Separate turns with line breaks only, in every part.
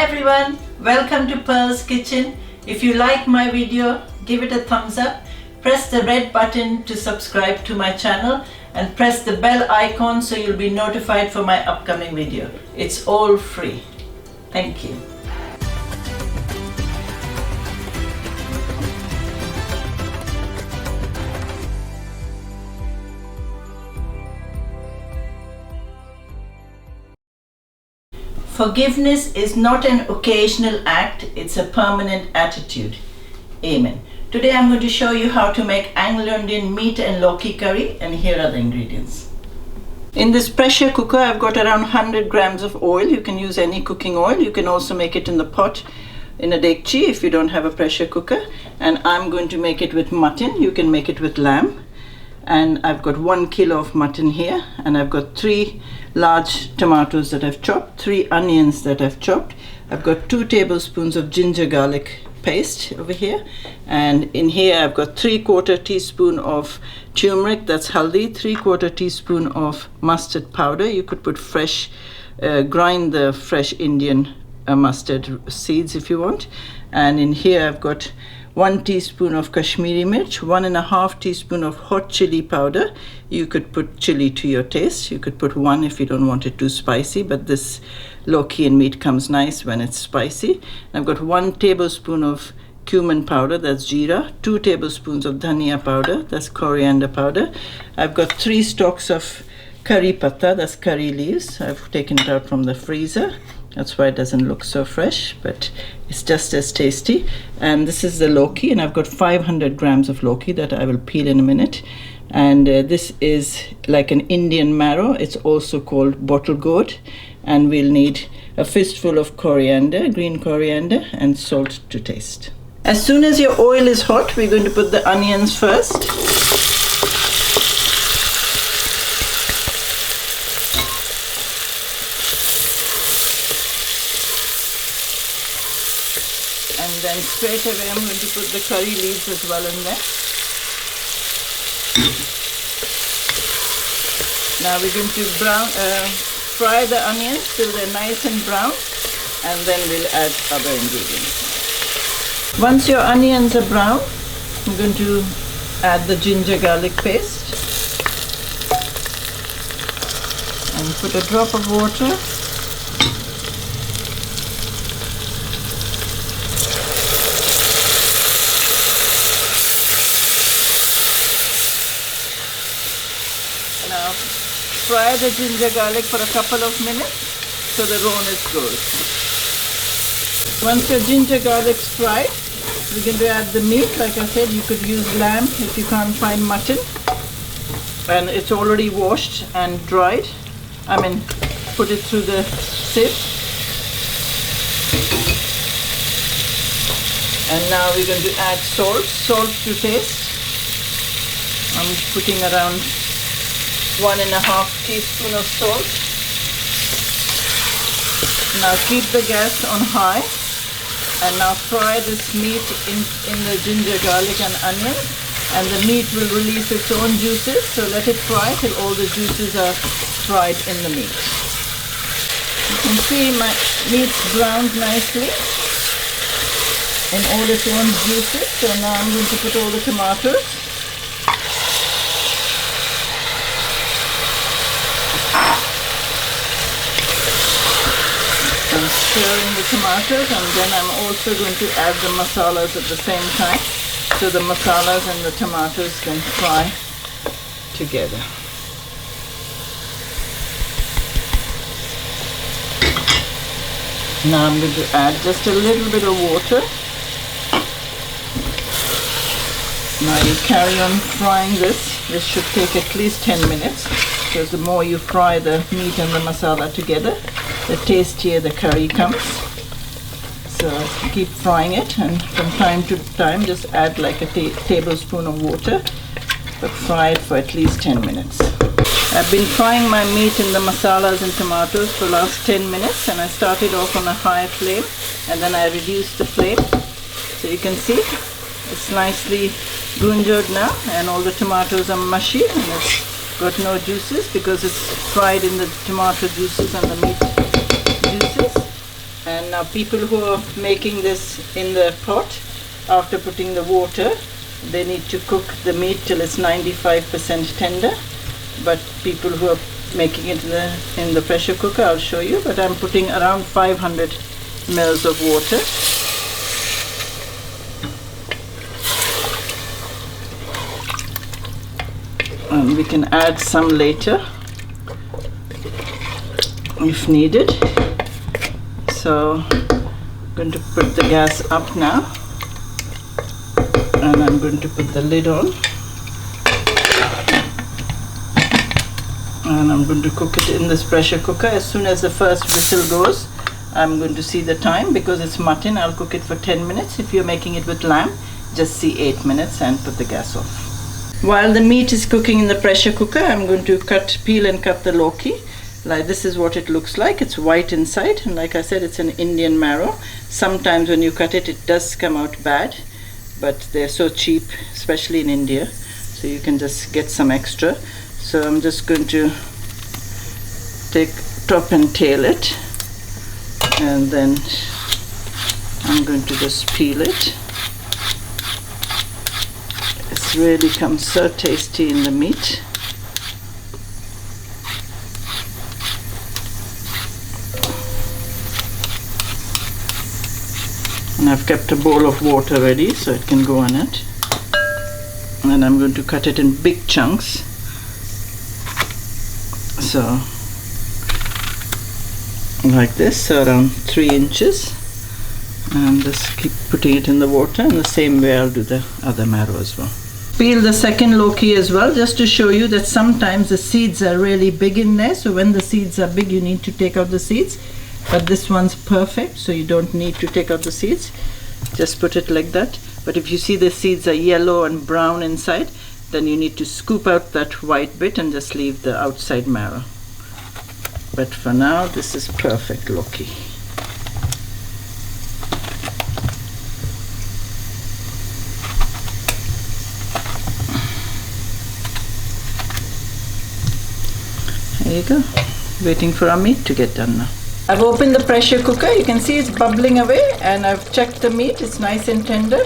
everyone, welcome to Pearl's Kitchen. If you like my video, give it a thumbs up, press the red button to subscribe to my channel and press the bell icon so you'll be notified for my upcoming video. It's all free. Thank you. Forgiveness is not an occasional act, it's a permanent attitude. Amen. Today I'm going to show you how to make Anglo Indian meat and Lauki curry, and here are the ingredients. In this pressure cooker I've got around 100 grams of oil. You can use any cooking oil. You can also make it in the pot in a dekchi if you don't have a pressure cooker. And I'm going to make it with mutton. You can make it with lamb. And I've got 1 kilo of mutton here, and I've got 3 large tomatoes that I've chopped, 3 onions that I've chopped. I've got 2 tablespoons of ginger garlic paste over here, and in here I've got 3/4 teaspoon of turmeric, that's haldi, 3/4 teaspoon of mustard powder. You could put fresh, grind the fresh Indian mustard seeds if you want. And in here I've got 1 teaspoon of Kashmiri Mirch, 1.5 teaspoon of hot chili powder. You could put chili to your taste. You could put 1 if you don't want it too spicy, but this Lauki and meat comes nice when it's spicy. I've got 1 tablespoon of cumin powder, that's jeera, 2 tablespoons of dhania powder, that's coriander powder. I've got 3 stalks of curry patta, that's curry leaves. I've taken it out from the freezer. That's why it doesn't look so fresh, but it's just as tasty. And this is the Lauki, and I've got 500 grams of Lauki that I will peel in a minute. And this is like an Indian marrow. It's also called bottle gourd. And we'll need a fistful of coriander, green coriander, and salt to taste. As soon as your oil is hot, we're going to put the onions first. And then straight away I'm going to put the curry leaves as well in there. Now we're going to fry the onions till they're nice and brown, and then we'll add other ingredients. Once your onions are brown, I'm going to add the ginger garlic paste and put a drop of water. Now fry the ginger garlic for a couple of minutes so the rawness goes. Once your ginger garlic's fried, we're going to add the meat. Like I said, you could use lamb if you can't find mutton. And it's already washed and dried. Put it through the sieve. And now we're going to add salt to taste. I'm putting around 1.5 teaspoon of salt. Now keep the gas on high, and now fry this meat in the ginger garlic and onion, and the meat will release its own juices, so let it fry till all the juices are fried in the meat. You can see my meat's browned nicely in all its own juices. So now I'm going to put all the tomatoes. I'm stirring the tomatoes, and then I'm also going to add the masalas at the same time, so the masalas and the tomatoes can fry together. Now I'm going to add just a little bit of water. Now you carry on frying this. This should take at least 10 minutes, because the more you fry the meat and the masala together, the tastier the curry comes. So keep frying it, and from time to time just add like a tablespoon of water, but fry it for at least 10 minutes. I've been frying my meat in the masalas and tomatoes for the last 10 minutes, and I started off on a high flame and then I reduced the flame. So you can see it's nicely gunjod now, and all the tomatoes are mushy and it's got no juices because it's fried in the tomato juices and the meat juices. And now people who are making this in the pot, after putting the water, they need to cook the meat till it's 95% tender. But people who are making it in the pressure cooker, I'll show you, but I'm putting around 500 mils of water. And we can add some later if needed. So I'm going to put the gas up now, and I'm going to put the lid on, and I'm going to cook it in this pressure cooker. As soon as the first whistle goes, I'm going to see the time. Because it's mutton, I'll cook it for 10 minutes. If you're making it with lamb, just see 8 minutes and put the gas off. While the meat is cooking in the pressure cooker, I'm going to peel and cut the Lauki. Like this is what it looks like. It's white inside, and like I said, it's an Indian marrow. Sometimes when you cut it, it does come out bad, but they're so cheap, especially in India, so you can just get some extra. So I'm just going to take top and tail it, and then I'm going to just peel it. It's really comes so tasty in the meat. And I've kept a bowl of water ready so it can go on it. And I'm going to cut it in big chunks. So like this, so around 3 inches. And just keep putting it in the water, and the same way I'll do the other marrow as well. Peel the second Lauki as well, just to show you that sometimes the seeds are really big in there. So when the seeds are big, you need to take out the seeds. But this one's perfect, so you don't need to take out the seeds. Just put it like that. But if you see the seeds are yellow and brown inside, then you need to scoop out that white bit and just leave the outside marrow. But for now, this is perfect Lauki. There you go. Waiting for our meat to get done now. I've opened the pressure cooker. You can see it's bubbling away, and I've checked the meat. It's nice and tender.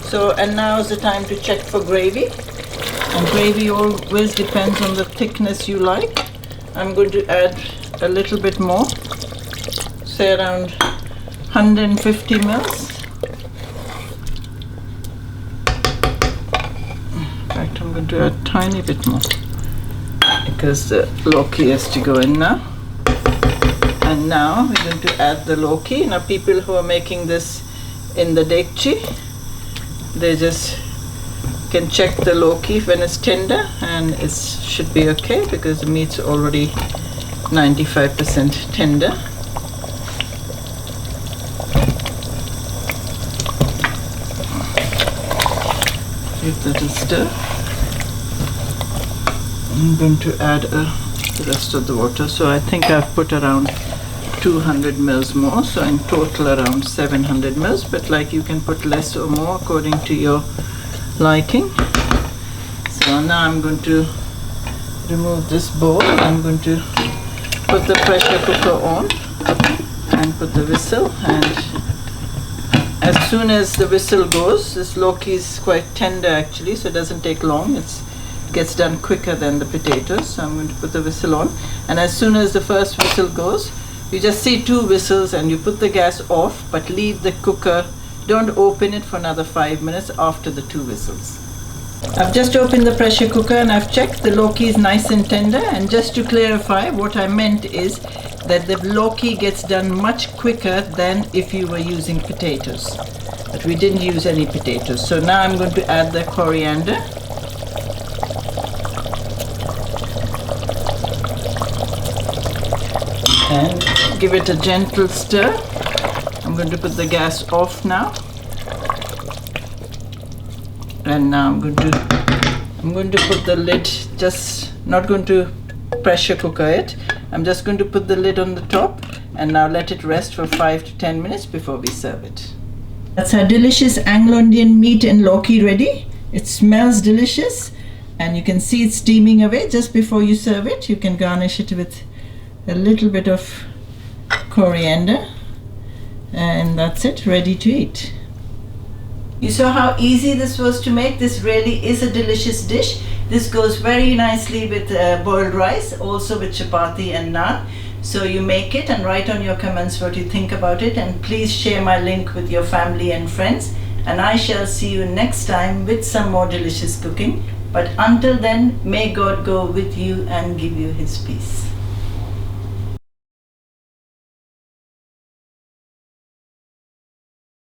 So, and now is the time to check for gravy. And gravy always depends on the thickness you like. I'm going to add a little bit more, say around 150 mils. In fact, I'm going to add a tiny bit more, because the Lauki has to go in now. And now we're going to add the Lauki. Now people who are making this in the dekchi, they just can check the Lauki when it's tender, and it should be okay because the meat's already 95% tender. Give that a stir. I'm going to add the rest of the water. So I think I've put around 200 mils more, so in total around 700 mils, but like you can put less or more according to your liking. So now I'm going to remove this bowl. I'm going to put the pressure cooker on and put the whistle, and as soon as the whistle goes, this Lauki is quite tender actually, so it doesn't take long. It gets done quicker than the potatoes. So I'm going to put the whistle on, and as soon as the first whistle goes, you just see 2 whistles and you put the gas off, but leave the cooker, don't open it for another 5 minutes after the 2 whistles. I've just opened the pressure cooker and I've checked. The Lauki is nice and tender, and just to clarify, what I meant is that the Lauki gets done much quicker than if you were using potatoes. But we didn't use any potatoes. So now I'm going to add the coriander. And give it a gentle stir. I'm going to put the gas off now. And now I'm going to put the lid, just not going to pressure cooker it. I'm just going to put the lid on the top and now let it rest for 5 to 10 minutes before we serve it. That's our delicious Anglo Indian meat and Lauki ready. It smells delicious, and you can see it steaming away. Just before you serve it, you can garnish it with a little bit of coriander And that's it, ready to eat. You saw how easy this was to make. This really is a delicious dish. This goes very nicely with boiled rice, also with chapati and naan. So you make it and write on your comments what you think about it, and please share my link with your family and friends, and I shall see you next time with some more delicious cooking. But until then, may God go with you and give you his peace.